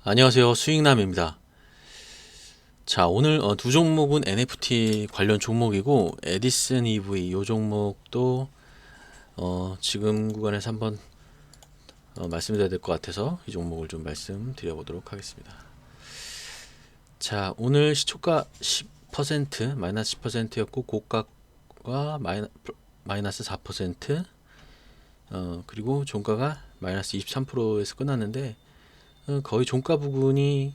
안녕하세요. 수익남입니다. 자, 오늘 두 종목은 NFT 관련 종목이고 에디슨 EV 이 종목도 지금 구간에서 한번 말씀드려야 될 것 같아서 이 종목을 좀 말씀드려 보도록 하겠습니다. 자, 오늘 시초가 10% 마이너스 10%였고 고가가 마이너스 4% 그리고 종가가 마이너스 23%에서 끝났는데 거의 종가 부근이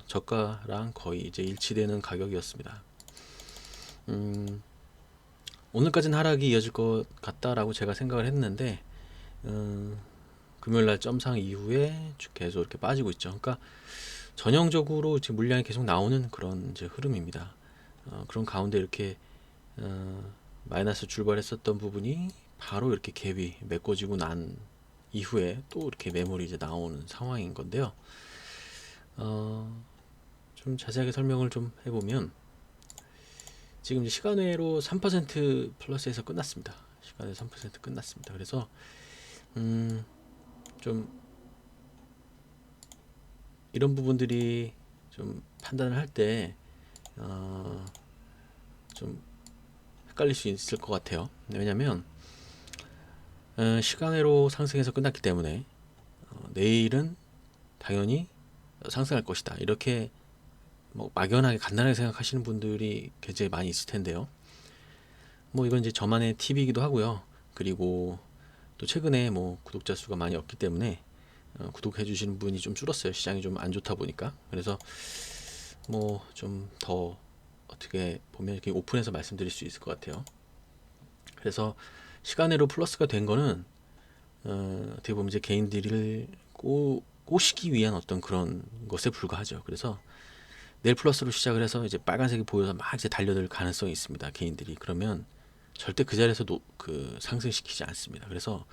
저가랑 거의 이제 일치되는 가격이었습니다. 음, 오늘까지는 하락이 이어질 것 같다라고 제가 생각을 했는데 금요일날 점상 이후에 계속 이렇게 빠지고 있죠. 그러니까 전형적으로 지금 물량이 계속 나오는 그런 이제 흐름입니다. 그런 가운데 이렇게 마이너스 출발했었던 부분이 바로 이렇게 갭이 메꿔지고 난 이후에 또 이렇게 매물이 이제 나오는 상황인 건데요. 좀 자세하게 설명을 좀 해보면 지금 이제 시간외로 3% 플러스에서 끝났습니다. 시간외 3% 끝났습니다. 그래서 좀 이런 부분들이 좀 판단을 할 때 좀 헷갈릴 수 있을 것 같아요. 왜냐하면 시간외로 상승해서 끝났기 때문에 내일은 당연히 상승할 것이다. 이렇게 뭐 막연하게 간단하게 생각하시는 분들이 굉장히 많이 있을 텐데요. 뭐 이건 이제 저만의 팁이기도 하고요. 그리고 또 최근에 뭐 구독자 수가 많이 없기 때문에 구독해 주시는 분이 좀 줄었어요. 시장이 좀 안 좋다 보니까. 그래서 뭐 좀 더 어떻게 보면 이렇게 오픈해서 말씀드릴 수 있을 것 같아요. 그래서 시간으로 플러스가 된 거는 어떻게 보면 이제 개인들을 꼬시기 위한 어떤 그런 것에 불과하죠. 그래서 내일 플러스로 시작을 해서 이제 빨간색이 보여서 막 이제 달려들 가능성이 있습니다. 개인들이 그러면 절대 그 자리에서 그 상승시키지 않습니다. 그래서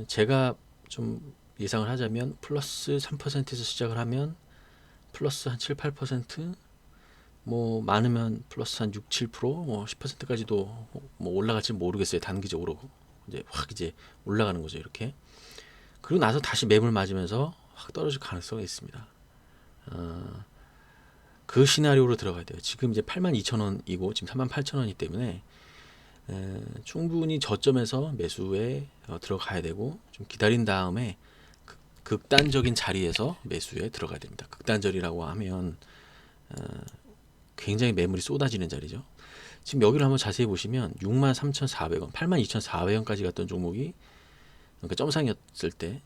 제가 좀 예상을 하자면 플러스 3%에서 시작을 하면 플러스 한 7, 8%뭐 많으면 플러스 한 6, 7%뭐 10%까지도 뭐 올라갈지 모르겠어요. 단기적으로 이제 확 이제 올라가는 거죠. 이렇게. 그리고 나서 다시 매물 맞으면서 확 떨어질 가능성이 있습니다. 그 시나리오로 들어가야 돼요. 지금 이제 82,000원이고 지금 38,000원이기 때문에 충분히 저점에서 매수에 들어가야 되고 좀 기다린 다음에 극단적인 자리에서 매수에 들어가야 됩니다. 극단적이라고 하면 굉장히 매물이 쏟아지는 자리죠. 지금 여기를 한번 자세히 보시면 63,400원, 82,400원까지 갔던 종목이 그러니까 점상이었을 때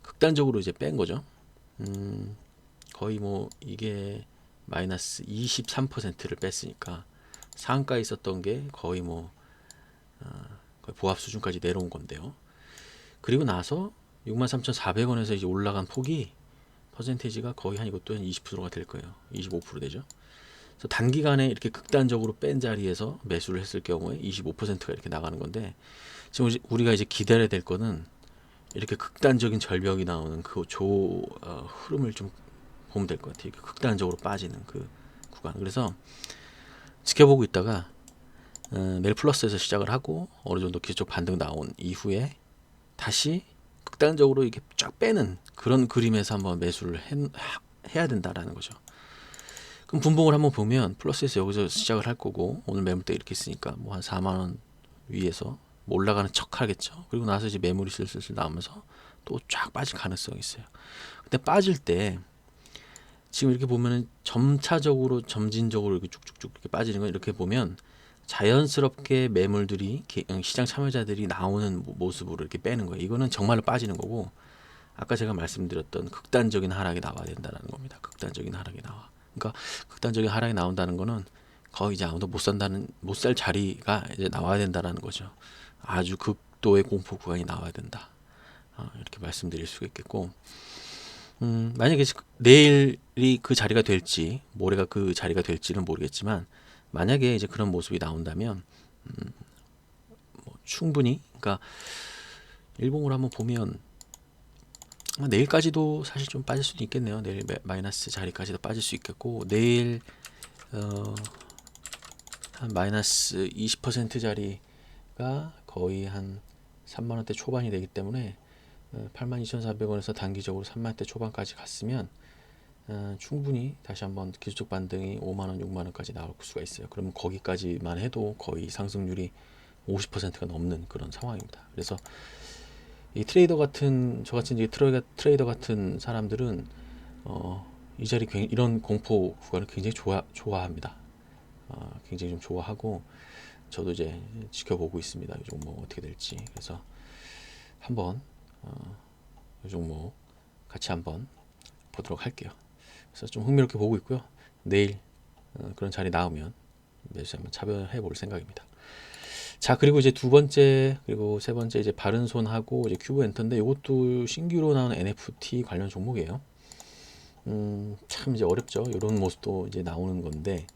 극단적으로 이제 뺀 거죠. 거의 뭐 이게 마이너스 23%를 뺐으니까 상가에 있었던 게 거의 뭐 거의 보합 수준까지 내려온 건데요. 그리고 나서 63,400원에서 이제 올라간 폭이 퍼센테이지가 거의 한 이것도 한 20%가 될 거예요. 25% 되죠. 그래서 단기간에 이렇게 극단적으로 뺀 자리에서 매수를 했을 경우에 25%가 이렇게 나가는 건데 지금 우리가 이제 기다려야 될 거는 이렇게 극단적인 절벽이 나오는 그 흐름을 좀 보면 될 것 같아요. 이렇게 극단적으로 빠지는 그 구간. 그래서 지켜보고 있다가 내일 플러스에서 시작을 하고 어느 정도 기술적 반등 나온 이후에 다시 극단적으로 이렇게 쫙 빼는 그런 그림에서 한번 매수를 해야 된다라는 거죠. 그럼 분봉을 한번 보면 플러스에서 여기서 시작을 할 거고 오늘 매물대 이렇게 있으니까 뭐 한 4만 원 위에서 뭐 올라가는 척 하겠죠. 그리고 나서 이제 매물이 슬슬 나오면서 또 쫙 빠질 가능성이 있어요. 근데 빠질 때 지금 이렇게 보면은 점차적으로 점진적으로 이렇게 쭉쭉쭉 이렇게 빠지는 건 이렇게 보면 자연스럽게 매물들이 시장 참여자들이 나오는 모습으로 이렇게 빼는 거예요. 이거는 정말로 빠지는 거고 아까 제가 말씀드렸던 극단적인 하락이 나와야 된다는 겁니다. 극단적인 하락이 나와. 그러니까 극단적인 하락이 나온다는 거는 거의 이제 아무도 못 살 자리가 이제 나와야 된다는 거죠. 아주 극도의 공포 구간이 나와야 된다. 이렇게 말씀드릴 수가 있겠고, 만약에 내일이 그 자리가 될지, 모레가 그 자리가 될지는 모르겠지만, 만약에 이제 그런 모습이 나온다면, 뭐 충분히, 그러니까 일봉으로 한번 보면 내일까지도 사실 좀 빠질 수도 있겠네요. 내일 마이너스 자리까지도 빠질 수 있겠고, 내일 한 마이너스 20% 자리가 거의 한 3만 원대 초반이 되기 때문에 82,400원에서 단기적으로 3만대 초반까지 갔으면 충분히 다시 한번 기술적 반등이 5만원, 6만원까지 나올 수가 있어요. 그러면 거기까지만 해도 거의 상승률이 50%가 넘는 그런 상황입니다. 그래서 이 트레이더 같은 저같이 이제 트레이더 같은 사람들은 이 자리 이런 공포 구간을 굉장히 좋아합니다. 굉장히 좀 좋아하고 저도 이제 지켜보고 있습니다. 이 종목 어떻게 될지. 그래서 한번 이 종목 같이 한번 보도록 할게요. 그래서 좀 흥미롭게 보고 있고요. 내일 그런 자리 나오면 매수 한번 차별해 볼 생각입니다. 자, 그리고 이제 두 번째 그리고 세 번째 이제 바른손하고 이제 큐브 엔터인데 이것도 신규로 나온 NFT 관련 종목이에요. 참 이제 어렵죠. 이런 모습도 이제 나오는 건데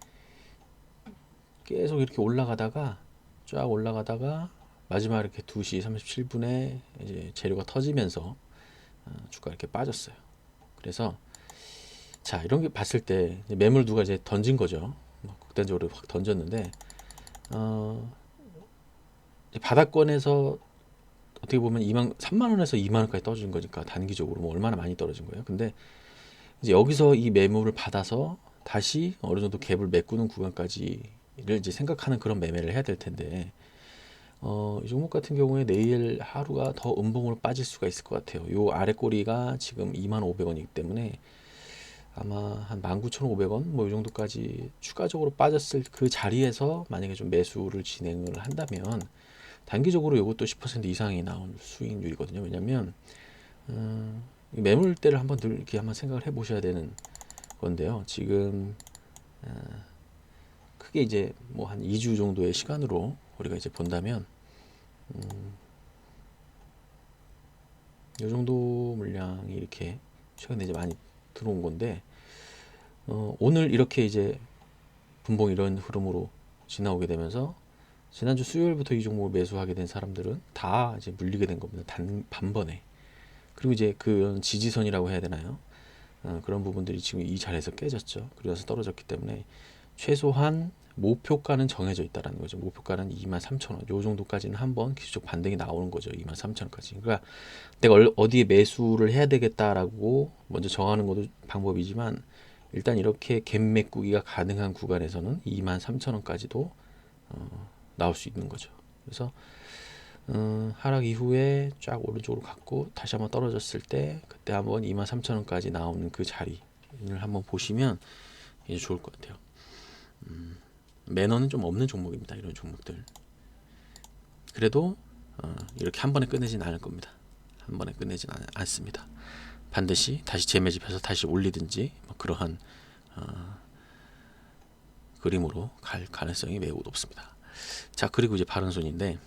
계속 이렇게 올라가다가 쫙 올라가다가 마지막 이렇게 2시 37분에 이제 재료가 터지면서 주가 이렇게 빠졌어요. 그래서 자, 이런 게 봤을 때 매물 누가 이제 던진 거죠. 극단적으로 확 던졌는데 바닥권에서 어떻게 보면 3만 원에서 2만 원까지 떨어진 거니까 단기적으로 뭐 얼마나 많이 떨어진 거예요. 근데 이제 여기서 이 매물을 받아서 다시 어느 정도 갭을 메꾸는 구간까지를 이제 생각하는 그런 매매를 해야 될 텐데 이 종목 같은 경우에 내일 하루가 더 음봉으로 빠질 수가 있을 것 같아요. 요 아래 꼬리가 지금 25,500원이기 때문에 아마 한 19,500원 뭐 이 정도까지 추가적으로 빠졌을 그 자리에서 만약에 좀 매수를 진행을 한다면 단기적으로 이것도 10% 이상이 나올 수익률이거든요. 왜냐면 매물대를 한번 늘 이렇게 한번 생각을 해보셔야 되는 건데요. 지금 크게 이제 뭐 한 2주 정도의 시간으로 우리가 이제 본다면 이 정도 물량이 이렇게 최근에 이제 많이 들어온 건데 오늘 이렇게 이제 분봉 이런 흐름으로 지나오게 되면서 지난주 수요일부터 이 종목을 매수하게 된 사람들은 다 이제 물리게 된 겁니다. 단번에. 그리고 이제 그런 지지선이라고 해야 되나요? 그런 부분들이 지금 이 자리에서 깨졌죠. 그래서 떨어졌기 때문에 최소한 목표가는 정해져 있다라는 거죠. 목표가는 23,000원. 요 정도까지는 한번 기술적 반등이 나오는 거죠. 23,000원까지. 그러니까 내가 어디에 매수를 해야 되겠다라고 먼저 정하는 것도 방법이지만 일단 이렇게 갭 메꾸기가 가능한 구간에서는 23,000원까지도 나올 수 있는 거죠. 그래서 하락 이후에 쫙 오른쪽으로 갔고 다시 한번 떨어졌을 때 그때 한번 23,000원까지 나오는 그 자리를 한번 보시면 이제 좋을 것 같아요. 매너는 좀 없는 종목입니다. 이런 종목들. 그래도 이렇게 한 번에 끝내진 않을 겁니다. 한 번에 끝내진 않습니다. 반드시 다시 재매집해서 다시 올리든지 뭐 그러한 그림으로 갈 가능성이 매우 높습니다. 자, 그리고 이제 바른손인데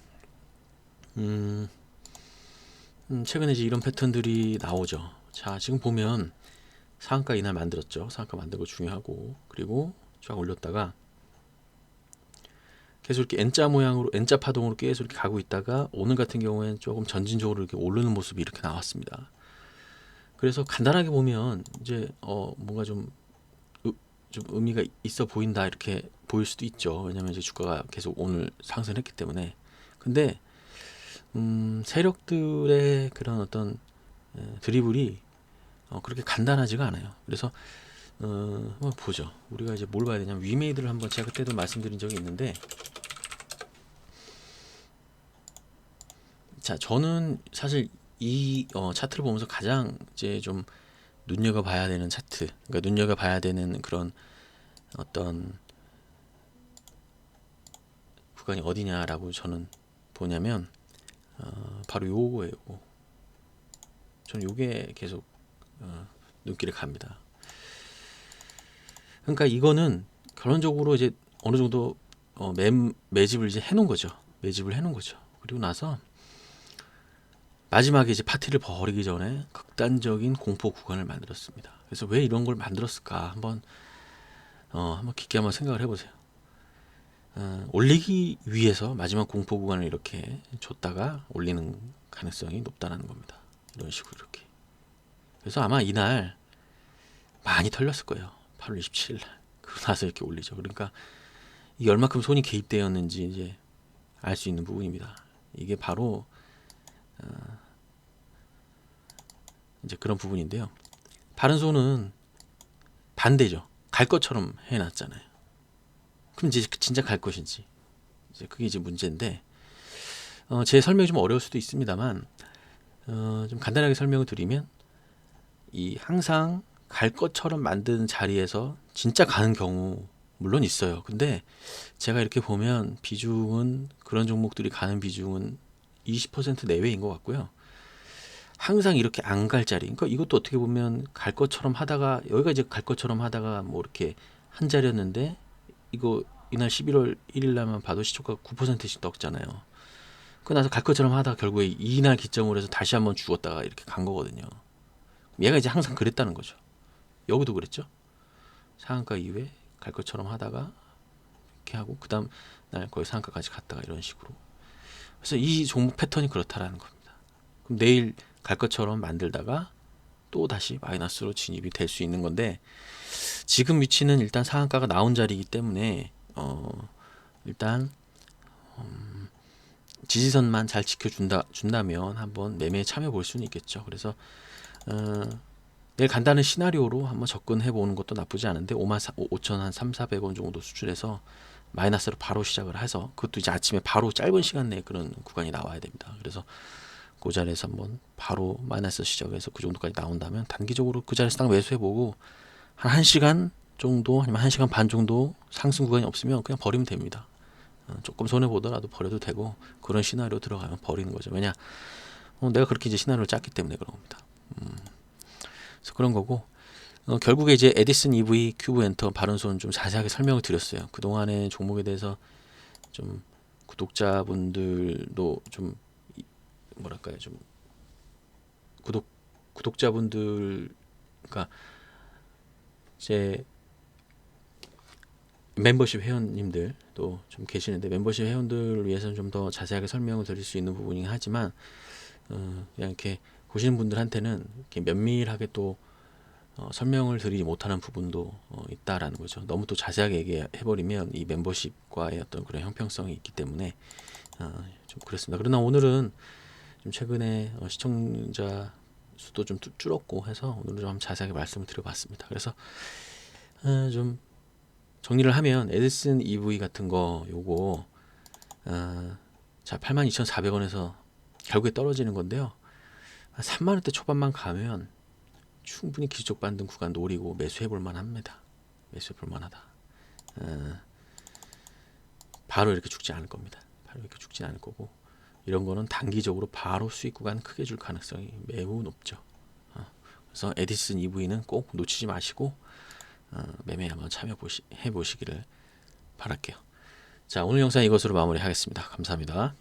최근에 이제 이런 패턴들이 나오죠. 자, 지금 보면 상한가 이날 만들었죠. 상한가 만든 거 중요하고 그리고 쫙 올렸다가 계속 이렇게 N자 모양으로 N자 파동으로 계속 이렇게 가고 있다가 오늘 같은 경우에는 조금 전진적으로 이렇게 오르는 모습이 이렇게 나왔습니다. 그래서 간단하게 보면 이제 뭔가 좀 의미가 있어 보인다 이렇게 보일 수도 있죠. 왜냐하면 이제 주가가 계속 오늘 상승했기 때문에. 근데 세력들의 그런 어떤 드리블이 그렇게 간단하지가 않아요. 그래서 한번 보죠. 우리가 이제 뭘 봐야 되냐면 위메이드를 한번 제가 그때도 말씀드린 적이 있는데 자, 저는 사실 이 차트를 보면서 가장 이제 좀 눈여겨봐야 되는 차트, 그러니까 눈여겨봐야 되는 그런 어떤 구간이 어디냐라고 저는 보냐면 바로 요거예요. 저는 요게 계속 눈길에 갑니다. 그러니까 이거는 결론적으로 이제 어느 정도 매집을 이제 해놓은 거죠. 매집을 해놓은 거죠. 그리고 나서 마지막에 이제 파티를 벌이기 전에 극단적인 공포 구간을 만들었습니다. 그래서 왜 이런 걸 만들었을까 한번 깊게 한번 생각을 해보세요. 올리기 위해서 마지막 공포 구간을 이렇게 줬다가 올리는 가능성이 높다는 겁니다. 이런 식으로 이렇게. 그래서 아마 이날 많이 털렸을 거예요. 8월 27일 날. 그러고 나서 이렇게 올리죠. 그러니까 이게 얼마큼 손이 개입되었는지 이제 알 수 있는 부분입니다. 이게 바로 이제 그런 부분인데요. 바른손은 반대죠. 갈 것처럼 해놨잖아요. 그럼 이제 진짜 갈 것인지, 이제 그게 이제 문제인데, 제 설명이 좀 어려울 수도 있습니다만, 좀 간단하게 설명을 드리면, 이 항상 갈 것처럼 만든 자리에서 진짜 가는 경우 물론 있어요. 근데 제가 이렇게 보면 비중은, 그런 종목들이 가는 비중은 20% 내외인 것 같고요. 항상 이렇게 안 갈 자리, 그러니까 이것도 어떻게 보면 갈 것처럼 하다가, 여기가 이제 갈 것처럼 하다가 뭐 이렇게 한 자리였는데, 이거 이날 11월 1일 날만 봐도 시초가가 9%씩 떴잖아요. 그 나서 갈 것처럼 하다가 결국에 이날 기점으로 해서 다시 한번 죽었다가 이렇게 간 거거든요. 얘가 이제 항상 그랬다는 거죠. 여기도 그랬죠. 상한가 이후에 갈 것처럼 하다가 이렇게 하고, 그 다음 날 거의 상한가까지 갔다가 이런 식으로. 그래서 이 종목 패턴이 그렇다라는 겁니다. 그럼 내일 갈 것처럼 만들다가 또 다시 마이너스로 진입이 될 수 있는 건데, 지금 위치는 일단 상한가가 나온 자리이기 때문에 일단 지지선만 잘 준다면 한번 매매에 참여 볼 수는 있겠죠. 그래서 내일 간단한 시나리오로 한번 접근해 보는 것도 나쁘지 않은데, 5만 5천 한 3,400원 정도 수출해서 마이너스로 바로 시작을 해서, 그것도 이제 아침에 바로 짧은 시간 내에 그런 구간이 나와야 됩니다. 그래서 그 자리에서 한번 바로 마이너스 시작해서 그 정도까지 나온다면 단기적으로 그 자리에서 딱 매수해보고, 한 1시간 정도 아니면 1시간 반 정도 상승 구간이 없으면 그냥 버리면 됩니다. 조금 손해보더라도 버려도 되고, 그런 시나리오 들어가면 버리는 거죠. 왜냐, 내가 그렇게 이제 시나리오를 짰기 때문에 그런 겁니다. 그래서 그런 거고, 결국에 이제 에디슨 EV, 큐브 엔터, 바른손 좀 자세하게 설명을 드렸어요. 그동안의 종목에 대해서 좀 구독자분들도 좀 뭐랄까요, 좀 구독자분들, 그러니까 제 멤버십 회원님들도 좀 계시는데, 멤버십 회원들을 위해서는 좀 더 자세하게 설명을 드릴 수 있는 부분이긴 하지만, 그냥 이렇게 보시는 분들한테는 이렇게 면밀하게 또 설명을 드리지 못하는 부분도 있다라는 거죠. 너무 또 자세하게 얘기해버리면 이 멤버십과의 어떤 그런 형평성이 있기 때문에 좀 그렇습니다. 그러나 오늘은 좀 최근에 시청자 수도 좀 줄었고 해서 오늘은 좀 자세하게 말씀을 드려봤습니다. 그래서 좀 정리를 하면, 에디슨 EV 같은 거 요거 자 82,400원에서 결국에 떨어지는 건데요. 3만원대 초반만 가면 충분히 기술적 반등 구간 노리고 매수해 볼 만합니다. 매수해 볼 만하다. 바로 이렇게 죽지 않을 겁니다. 바로 이렇게 죽지 않을 거고, 이런 거는 단기적으로 바로 수익 구간 크게 줄 가능성이 매우 높죠. 그래서 에디슨 EV는 꼭 놓치지 마시고 매매 한번 참여해 보시기를 바랄게요. 자, 오늘 영상 이것으로 마무리하겠습니다. 감사합니다.